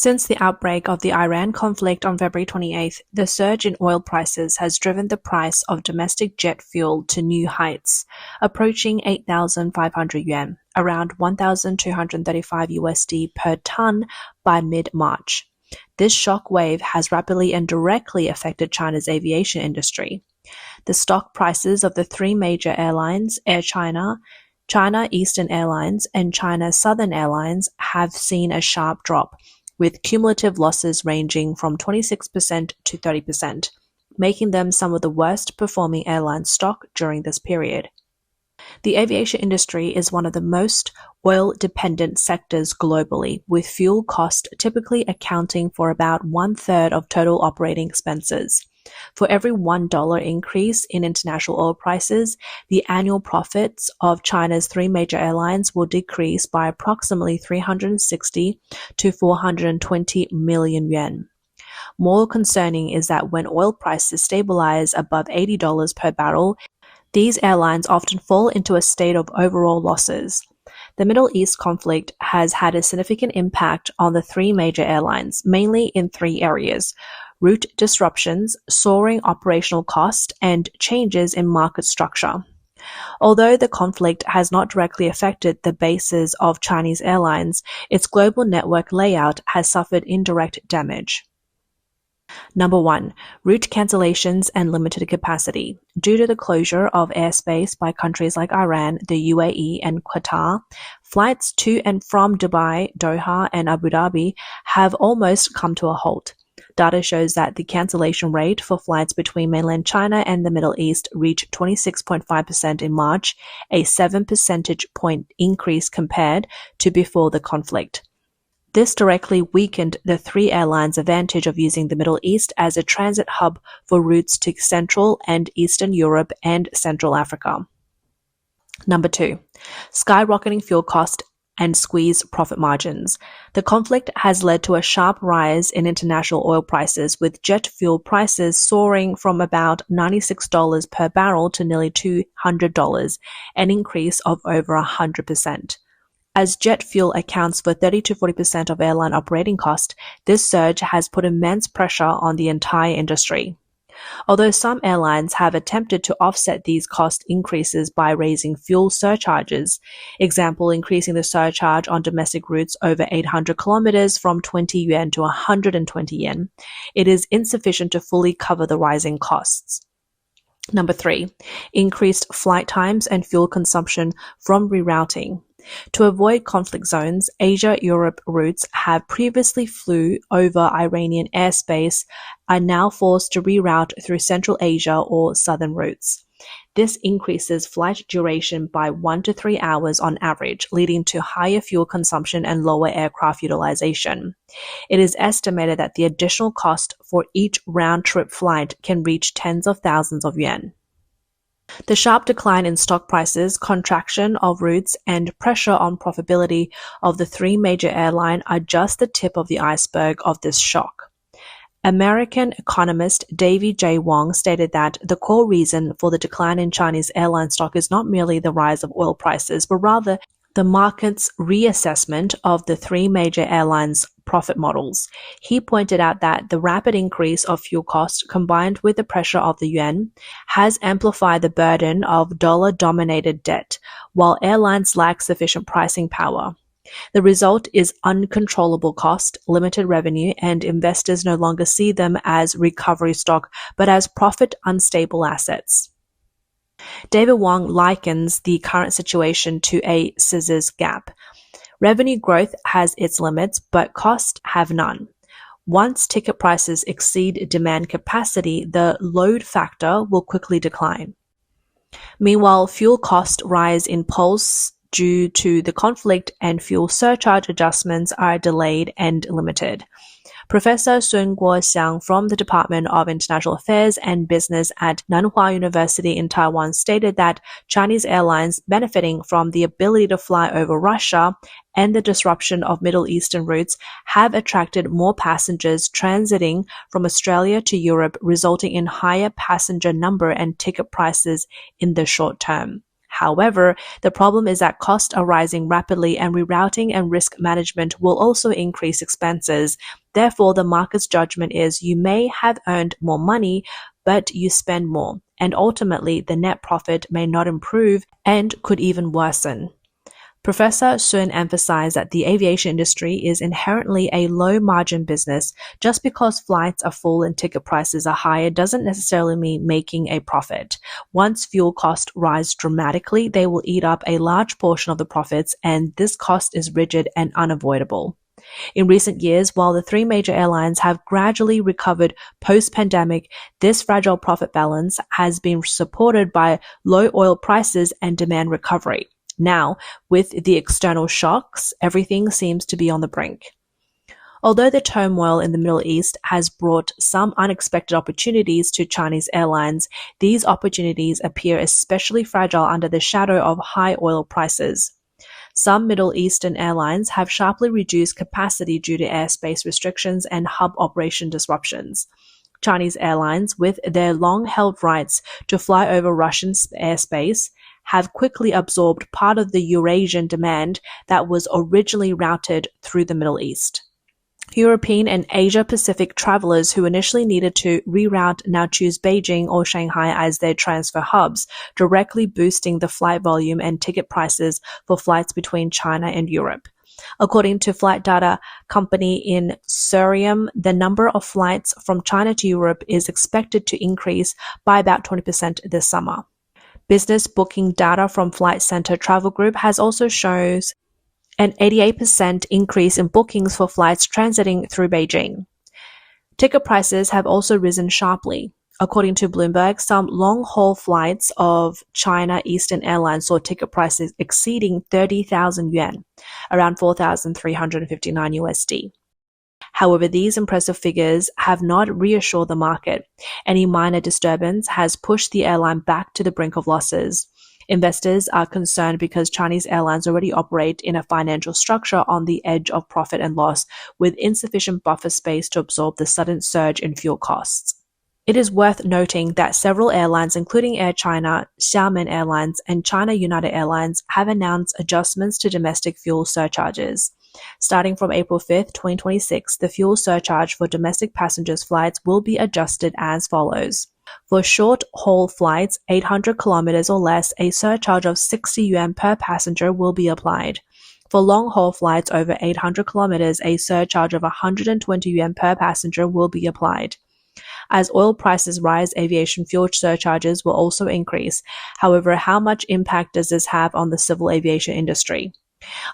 Since the outbreak of the Iran conflict on February 28th, the surge in oil prices has driven the price of domestic jet fuel to new heights, approaching 8,500 yuan, around 1,235 USD per ton by mid-March. This shockwave has rapidly and directly affected China's aviation industry. The stock prices of the three major airlines, Air China, China Eastern Airlines, and China Southern Airlines, have seen a sharp drop, with cumulative losses ranging from 26% to 30%, making them some of the worst performing airline stock during this period. The aviation industry is one of the most oil-dependent sectors globally, with fuel cost typically accounting for about one-third of total operating expenses. For every $1 increase in international oil prices, the annual profits of China's three major airlines will decrease by approximately 360 to 420 million yuan. More concerning is that when oil prices stabilize above $80 per barrel, these airlines often fall into a state of overall losses. The Middle East conflict has had a significant impact on the three major airlines, mainly in three areas: route disruptions, soaring operational costs, and changes in market structure. Although the conflict has not directly affected the bases of Chinese airlines, its global network layout has suffered indirect damage. Number 1. Route cancellations and limited capacity. Due to the closure of airspace by countries like Iran, the UAE, and Qatar, flights to and from Dubai, Doha, and Abu Dhabi have almost come to a halt. Data shows that the cancellation rate for flights between mainland China and the Middle East reached 26.5% in March, a 7 percentage point increase compared to before the conflict. This directly weakened the three airlines' advantage of using the Middle East as a transit hub for routes to Central and Eastern Europe and Central Africa. Number 2. Skyrocketing fuel cost and squeeze profit margins. The conflict has led to a sharp rise in international oil prices, with jet fuel prices soaring from about $96 per barrel to nearly $200, an increase of over 100%. As jet fuel accounts for 30 to 40% of airline operating costs, this surge has put immense pressure on the entire industry. Although some airlines have attempted to offset these cost increases by raising fuel surcharges, example increasing the surcharge on domestic routes over 800 kilometers from 20 yuan to 120 yen, it is insufficient to fully cover the rising costs. Number 3. Increased flight times and fuel consumption from rerouting. To avoid conflict zones, Asia-Europe routes have previously flew over Iranian airspace are now forced to reroute through Central Asia or southern routes. This increases flight duration by 1 to 3 hours on average, leading to higher fuel consumption and lower aircraft utilization. It is estimated that the additional cost for each round-trip flight can reach tens of thousands of yuan. The sharp decline in stock prices, contraction of routes, and pressure on profitability of the three major airlines are just the tip of the iceberg of this shock. American economist David J. Wong stated that the core reason for the decline in Chinese airline stock is not merely the rise of oil prices, but rather the market's reassessment of the three major airlines' profit models. He pointed out that the rapid increase of fuel costs combined with the pressure of the yuan has amplified the burden of dollar-dominated debt, while airlines lack sufficient pricing power. The result is uncontrollable cost, limited revenue, and investors no longer see them as recovery stock, but as profit-unstable assets. David Wong likens the current situation to a scissors gap. Revenue growth has its limits, but costs have none. Once ticket prices exceed demand capacity, the load factor will quickly decline. Meanwhile, fuel costs rise in pulse due to the conflict, and fuel surcharge adjustments are delayed and limited. Professor Sun Guoxiang from the Department of International Affairs and Business at Nanhua University in Taiwan stated that Chinese airlines benefiting from the ability to fly over Russia and the disruption of Middle Eastern routes have attracted more passengers transiting from Australia to Europe, resulting in higher passenger number and ticket prices in the short term. However, the problem is that costs are rising rapidly and rerouting and risk management will also increase expenses. Therefore, the market's judgment is you may have earned more money, but you spend more, and ultimately the net profit may not improve and could even worsen. Professor Sun emphasized that the aviation industry is inherently a low-margin business. Just because flights are full and ticket prices are higher doesn't necessarily mean making a profit. Once fuel costs rise dramatically, they will eat up a large portion of the profits, and this cost is rigid and unavoidable. In recent years, while the three major airlines have gradually recovered post-pandemic, this fragile profit balance has been supported by low oil prices and demand recovery. Now, with the external shocks, everything seems to be on the brink. Although the turmoil in the Middle East has brought some unexpected opportunities to Chinese airlines, these opportunities appear especially fragile under the shadow of high oil prices. Some Middle Eastern airlines have sharply reduced capacity due to airspace restrictions and hub operation disruptions. Chinese airlines, with their long-held rights to fly over Russian airspace, have quickly absorbed part of the Eurasian demand that was originally routed through the Middle East. European and Asia-Pacific travelers who initially needed to reroute now choose Beijing or Shanghai as their transfer hubs, directly boosting the flight volume and ticket prices for flights between China and Europe. According to flight data company in Cerium, the number of flights from China to Europe is expected to increase by about 20% this summer. Business booking data from Flight Center Travel Group has also shows an 88% increase in bookings for flights transiting through Beijing. Ticket prices have also risen sharply. According to Bloomberg, some long-haul flights of China Eastern Airlines saw ticket prices exceeding 30,000 yuan, around 4,359 USD. However, these impressive figures have not reassured the market. Any minor disturbance has pushed the airline back to the brink of losses. Investors are concerned because Chinese airlines already operate in a financial structure on the edge of profit and loss, with insufficient buffer space to absorb the sudden surge in fuel costs. It is worth noting that several airlines, including Air China, Xiamen Airlines, and China United Airlines, have announced adjustments to domestic fuel surcharges. Starting from April 5, 2026, the fuel surcharge for domestic passengers flights will be adjusted as follows. For short-haul flights, 800 kilometers or less, a surcharge of 60 yuan per passenger will be applied. For long-haul flights over 800 kilometers, a surcharge of 120 yuan per passenger will be applied. As oil prices rise, aviation fuel surcharges will also increase. However, how much impact does this have on the civil aviation industry?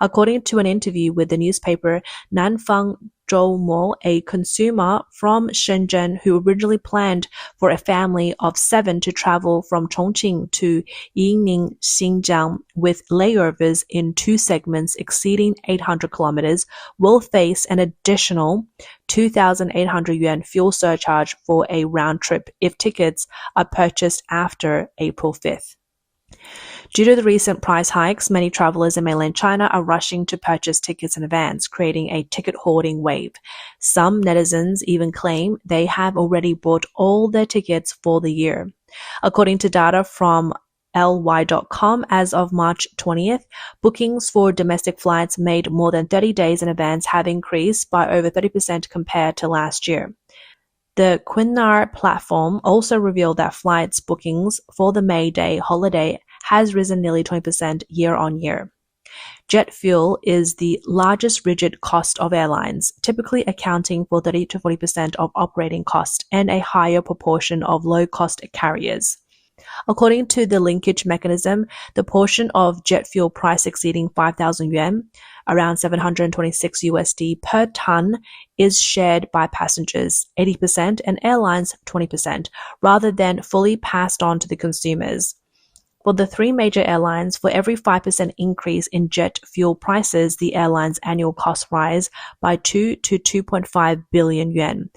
According to an interview with the newspaper Nanfang Zhoumo, a consumer from Shenzhen who originally planned for a family of 7 to travel from Chongqing to Yingning, Xinjiang with layovers in 2 segments exceeding 800 kilometers, will face an additional 2,800 yuan fuel surcharge for a round trip if tickets are purchased after April 5th. Due to the recent price hikes, many travelers in mainland China are rushing to purchase tickets in advance, creating a ticket hoarding wave. Some netizens even claim they have already bought all their tickets for the year. According to data from ly.com, as of March 20th, bookings for domestic flights made more than 30 days in advance have increased by over 30% compared to last year. The Qunar platform also revealed that flights bookings for the May Day holiday has risen nearly 20% year-on-year. Jet fuel is the largest rigid cost of airlines, typically accounting for 30 to 40% of operating cost and a higher proportion of low-cost carriers. According to the linkage mechanism, the portion of jet fuel price exceeding 5,000 yuan, around 726 USD per ton, is shared by passengers, 80%, and airlines, 20%, rather than fully passed on to the consumers. For the 3 major airlines, for every 5% increase in jet fuel prices, the airline's annual costs rise by 2 to 2.5 billion yuan,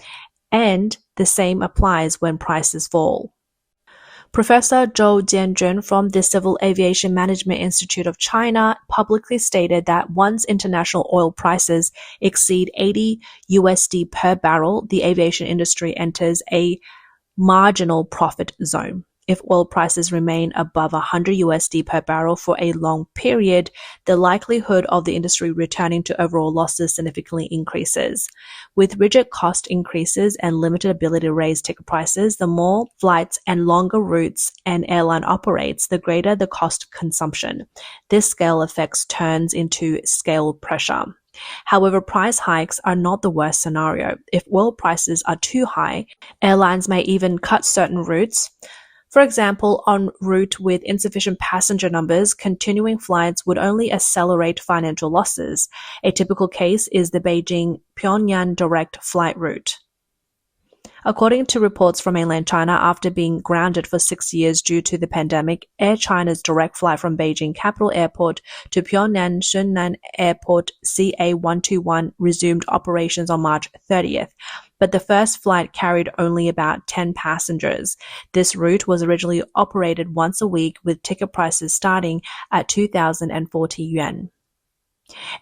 and the same applies when prices fall. Professor Zhou Jianzhen from the Civil Aviation Management Institute of China publicly stated that once international oil prices exceed 80 USD per barrel, the aviation industry enters a marginal profit zone. If oil prices remain above 100 USD per barrel for a long period, the likelihood of the industry returning to overall losses significantly increases. With rigid cost increases and limited ability to raise ticket prices, the more flights and longer routes an airline operates, the greater the cost consumption. This scale effect turns into scale pressure. However, price hikes are not the worst scenario. If oil prices are too high, airlines may even cut certain routes. For example, on route with insufficient passenger numbers, continuing flights would only accelerate financial losses. A typical case is the Beijing-Pyongyang direct flight route. According to reports from mainland China, after being grounded for 6 years due to the pandemic, Air China's direct flight from Beijing Capital Airport to Pyongyang Shunnan Airport CA121 resumed operations on March 30th. But the first flight carried only about 10 passengers. This route was originally operated once a week with ticket prices starting at 2,040 yuan.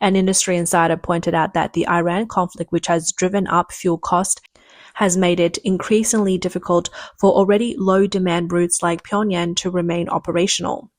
An industry insider pointed out that the Iran conflict, which has driven up fuel costs, has made it increasingly difficult for already low-demand routes like Pyongyang to remain operational.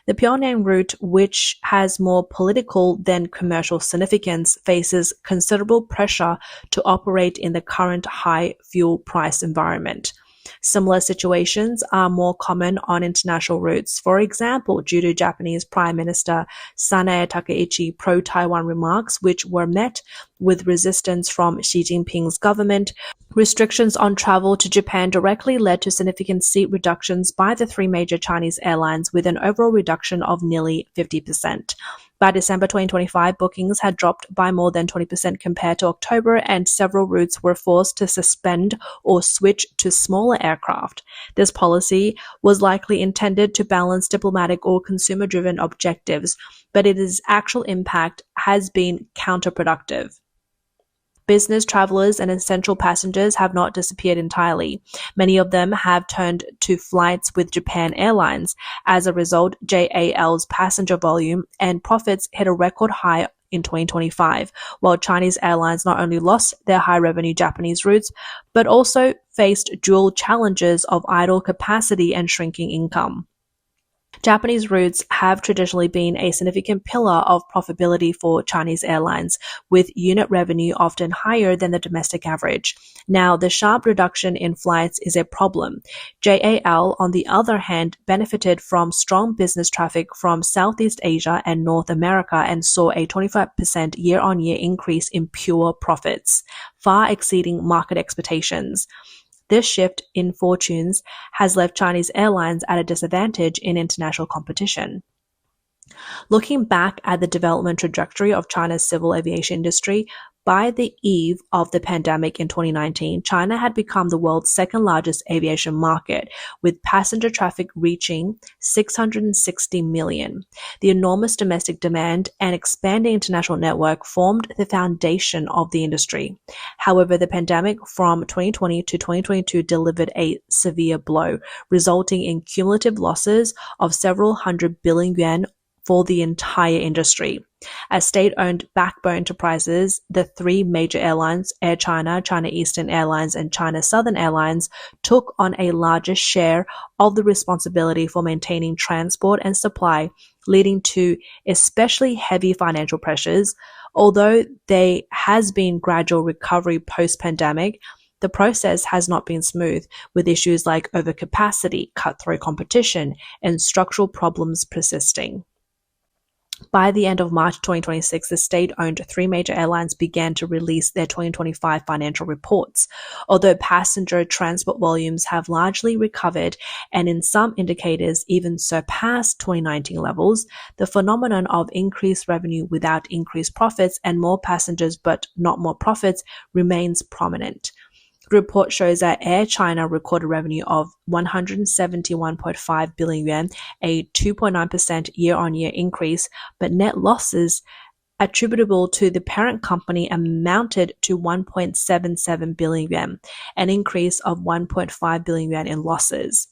The Pyongyang route, which has more political than commercial significance, faces considerable pressure to operate in the current high fuel price environment. Similar situations are more common on international routes. For example, due to Japanese Prime Minister Sanae Takaichi's pro-Taiwan remarks, which were met with resistance from Xi Jinping's government, restrictions on travel to Japan directly led to significant seat reductions by the three major Chinese airlines, with an overall reduction of nearly 50%. By December 2025, bookings had dropped by more than 20% compared to October, and several routes were forced to suspend or switch to smaller aircraft. This policy was likely intended to balance diplomatic or consumer-driven objectives, but its actual impact has been counterproductive. Business travelers and essential passengers have not disappeared entirely. Many of them have turned to flights with Japan Airlines. As a result, JAL's passenger volume and profits hit a record high in 2025, while Chinese airlines not only lost their high-revenue Japanese routes, but also faced dual challenges of idle capacity and shrinking income. Japanese routes have traditionally been a significant pillar of profitability for Chinese airlines, with unit revenue often higher than the domestic average. Now, the sharp reduction in flights is a problem. JAL, on the other hand, benefited from strong business traffic from Southeast Asia and North America and saw a 25% year-on-year increase in pure profits, far exceeding market expectations. This shift in fortunes has left Chinese airlines at a disadvantage in international competition. Looking back at the development trajectory of China's civil aviation industry, by the eve of the pandemic in 2019, China had become the world's second largest aviation market, with passenger traffic reaching 660 million. The enormous domestic demand and expanding international network formed the foundation of the industry. However, the pandemic from 2020 to 2022 delivered a severe blow, resulting in cumulative losses of several hundred billion yuan for the entire industry. As state-owned backbone enterprises, the three major airlines, Air China, China Eastern Airlines, and China Southern Airlines, took on a larger share of the responsibility for maintaining transport and supply, leading to especially heavy financial pressures. Although there has been gradual recovery post-pandemic, the process has not been smooth, with issues like overcapacity, cutthroat competition, and structural problems persisting. By the end of March 2026, the state-owned three major airlines began to release their 2025 financial reports. Although passenger transport volumes have largely recovered and in some indicators even surpassed 2019 levels, the phenomenon of increased revenue without increased profits and more passengers but not more profits remains prominent. The report shows that Air China recorded revenue of 171.5 billion yuan, a 2.9% year-on-year increase, but net losses attributable to the parent company amounted to 1.77 billion yuan, an increase of 1.5 billion yuan in losses.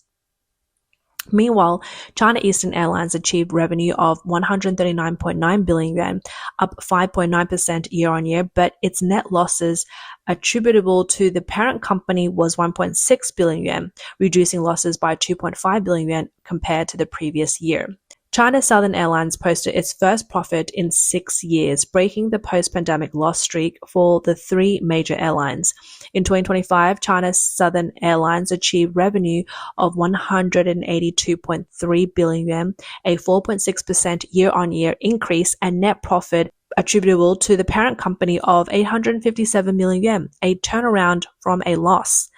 Meanwhile, China Eastern Airlines achieved revenue of 139.9 billion yuan, up 5.9% year-on-year, but its net losses attributable to the parent company was 1.6 billion yuan, reducing losses by 2.5 billion yuan compared to the previous year. China Southern Airlines posted its first profit in 6 years, breaking the post-pandemic loss streak for the three major airlines. In 2025, China Southern Airlines achieved revenue of 182.3 billion yuan, a 4.6% year-on-year increase, and net profit attributable to the parent company of 857 million yuan, a turnaround from a loss.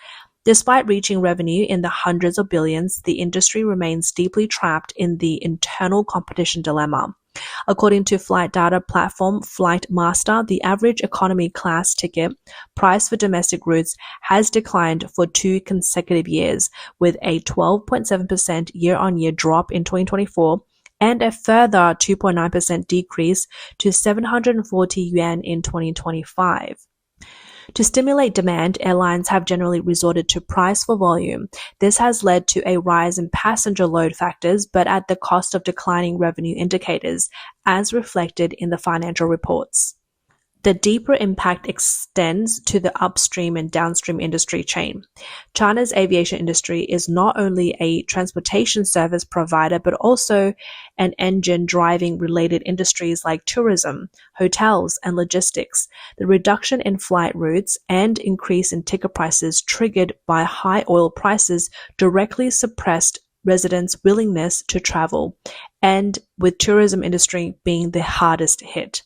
Despite reaching revenue in the hundreds of billions, the industry remains deeply trapped in the internal competition dilemma. According to flight data platform Flightmaster, the average economy class ticket price for domestic routes has declined for 2 consecutive years, with a 12.7% year-on-year drop in 2024 and a further 2.9% decrease to 740 yuan in 2025. To stimulate demand, airlines have generally resorted to price for volume. This has led to a rise in passenger load factors, but at the cost of declining revenue indicators, as reflected in the financial reports. The deeper impact extends to the upstream and downstream industry chain. China's aviation industry is not only a transportation service provider, but also an engine driving related industries like tourism, hotels, and logistics. The reduction in flight routes and increase in ticket prices triggered by high oil prices directly suppressed residents' willingness to travel, and with tourism industry being the hardest hit.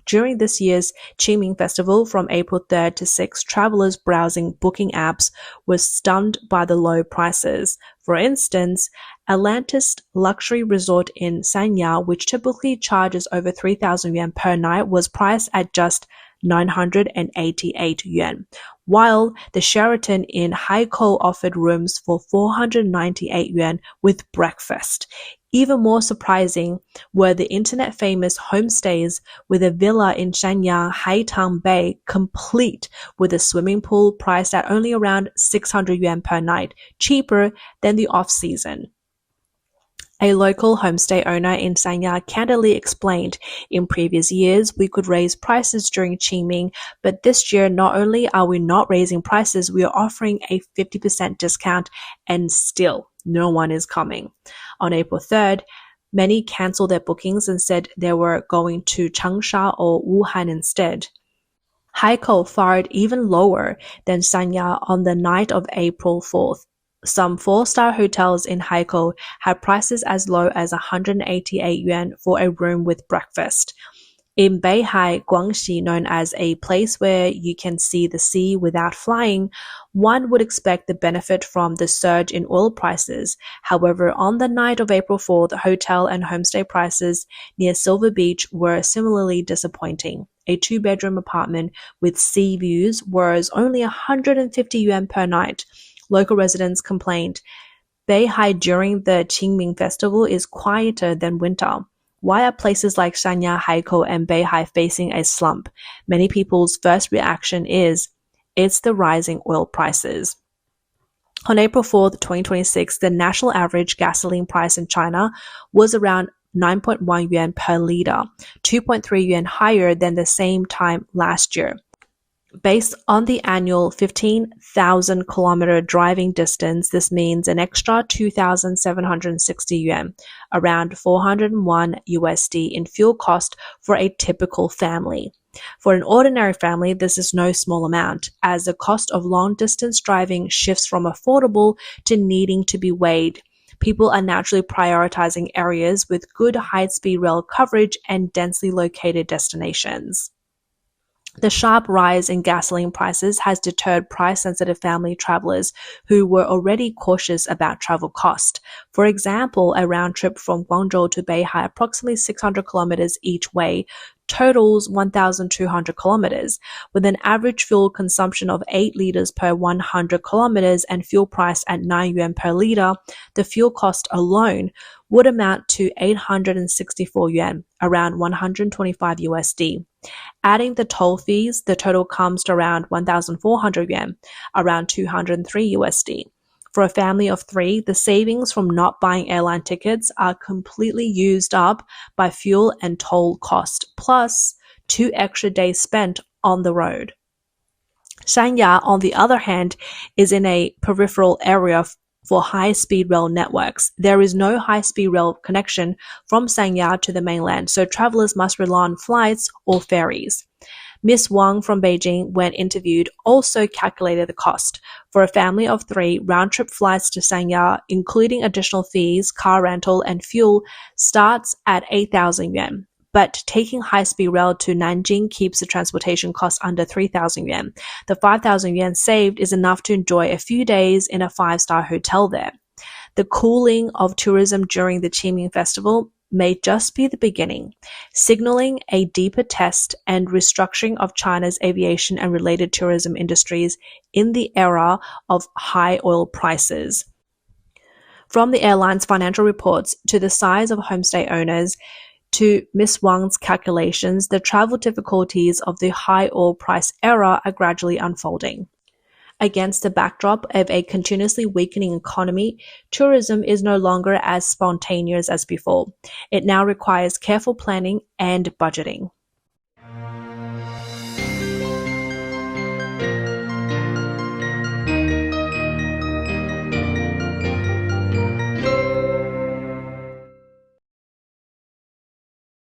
During this year's Qingming Festival from April 3rd to 6th, travelers browsing booking apps were stunned by the low prices. For instance, Atlantis luxury resort in Sanya, which typically charges over 3,000 yuan per night, was priced at just 988 yuan, while the Sheraton in Haikou offered rooms for 498 yuan with breakfast. Even more surprising were the internet-famous homestays with a villa in Shanyang Haitang Bay, complete with a swimming pool priced at only around 600 yuan per night, cheaper than the off-season. A local homestay owner in Sanya candidly explained, in previous years, we could raise prices during Qingming, but this year, not only are we not raising prices, we are offering a 50% discount, and still, no one is coming. On April 3rd, many canceled their bookings and said they were going to Changsha or Wuhan instead. Haikou fared even lower than Sanya on the night of April 4th. Some 4-star hotels in Haikou had prices as low as 188 yuan for a room with breakfast. In Beihai, Guangxi, known as a place where you can see the sea without flying, one would expect the benefit from the surge in oil prices. However, on the night of April 4th, hotel and homestay prices near Silver Beach were similarly disappointing. A 2-bedroom apartment with sea views was only 150 yuan per night. Local residents complained, Beihai during the Qingming Festival is quieter than winter. Why are places like Sanya, Haikou, and Beihai facing a slump? Many people's first reaction is, it's the rising oil prices. On April 4th, 2026, the national average gasoline price in China was around 9.1 yuan per liter, 2.3 yuan higher than the same time last year. Based on the annual 15,000 kilometer driving distance, this means an extra 2,760 yuan, around 401 USD in fuel cost for a typical family. For an ordinary family, this is no small amount, as the cost of long-distance driving shifts from affordable to needing to be weighed. People are naturally prioritizing areas with good high-speed rail coverage and densely located destinations. The sharp rise in gasoline prices has deterred price-sensitive family travelers who were already cautious about travel cost. For example, a round trip from Guangzhou to Beihai, approximately 600 kilometers each way, totals 1,200 kilometers. With an average fuel consumption of 8 liters per 100 kilometers and fuel price at 9 yuan per liter, the fuel cost alone would amount to 864 yuan, around 125 USD. Adding the toll fees, the total comes to around 1,400 yuan, around 203 USD. For a family of 3, the savings from not buying airline tickets are completely used up by fuel and toll cost, plus 2 extra days spent on the road. Sanya, on the other hand, is in a peripheral area for high-speed rail networks. There is no high-speed rail connection from Sanya to the mainland, so travelers must rely on flights or ferries. Ms. Wang from Beijing, when interviewed, also calculated the cost. For a family of 3, round-trip flights to Sanya, including additional fees, car rental, and fuel, starts at 8,000 yuan. But taking high-speed rail to Nanjing keeps the transportation cost under 3,000 yuan. The 5,000 yuan saved is enough to enjoy a few days in a 5-star hotel there. The cooling of tourism during the Qingming Festival may just be the beginning, signaling a deeper test and restructuring of China's aviation and related tourism industries in the era of high oil prices. From the airline's financial reports to the size of homestay owners, to Ms. Wang's calculations, the travel difficulties of the high oil price era are gradually unfolding. Against the backdrop of a continuously weakening economy, tourism is no longer as spontaneous as before. It now requires careful planning and budgeting.